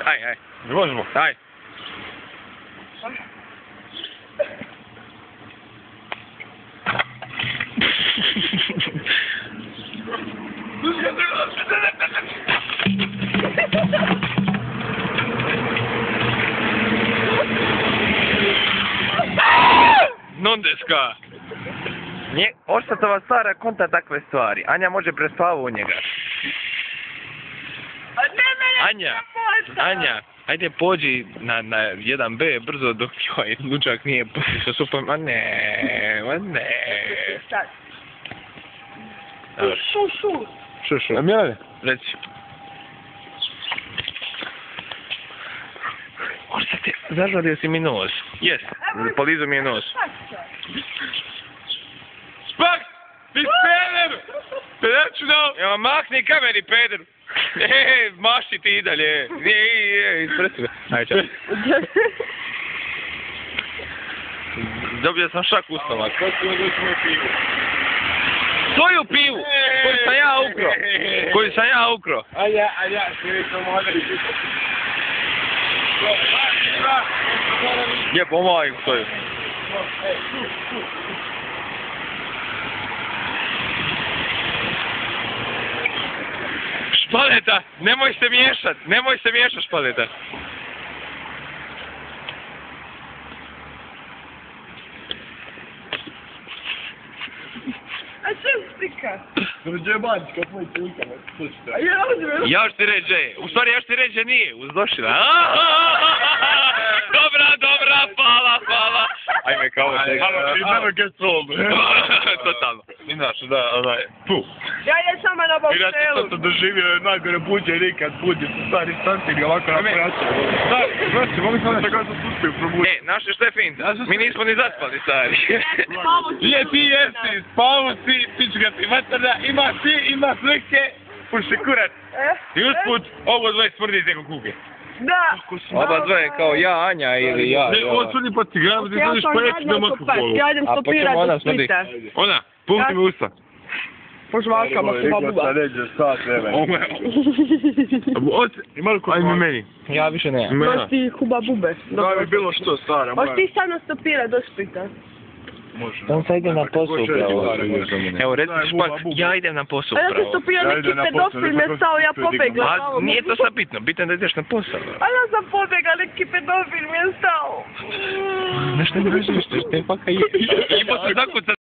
Aj. Ne možemo. Aj. Non deska. Oštatova stara konta takve stvari. Anja može prespavati u njega. Anja, ajde pođi na 1B brzo dok joj luđak nije poslušao super. Ma ne. Šu. A Milane? Reci. Oštate, zažvadio si mi nos. Jes, polizo mi je nos. Spaks! Ti peder! Pederčino! Evo, makni kameri, peder! Maši ti i dalje. Ispresi ga. Ajde, čas. Dobio sam šak u stomak. Svoju pivu! Koju sam ja ukro. A ja, svijeto mole. Je, pomagaj svoju. Špaleta, nemoj se miješat Špaleta. A što stika? Dođe Bančka, tvoj čulika, slušajte. A ja uzmem. Ja ću ti reći, u stvari ja ću ti reći, nije, uzdošila. Dobra, hvala. Ajme, kao te. Halo, you never get old. Totalno. Inače, da, puh. Ja je sama na Inače, Bobselu. što sam doživio najgore buđe nikad, buđe se stari stanti, ovako na pojačaju. Znači, mogu sam da kada sam uspio probuditi. Znaš što je fin? Mi nismo ni zaspali, stari. Je, ti jesi, spavo si, pička ti materna, ima slike, puši kurac. I usput, ovo dvoje smrdite ko kuge. Da. Oba dvoje kao ja, Anja ili ja. Ne, ovo smrdi pa ti gledam, ti smrdiš pa jeki da maku polu. Ja idem stopirat do Splita. Ona, pukni mi usta. Po žvalkama Huba Buba. Ajme meni. Ja više ne. Možeš ti Huba Bube. Da mi bilo što, stara. Možeš ti sad nas stopirat do Splita. On sad ide na posao upravo. Evo, reci Špal, ja idem na posao A ja upravo. sam stopira neki pedofil me stao, ja pobegla. A nije to sad bitno, bitno je da ideš na posao. A ja sam pobegla, neki pedofil me stao. Znaš ne režiš, te faka je. Ipo se zakuca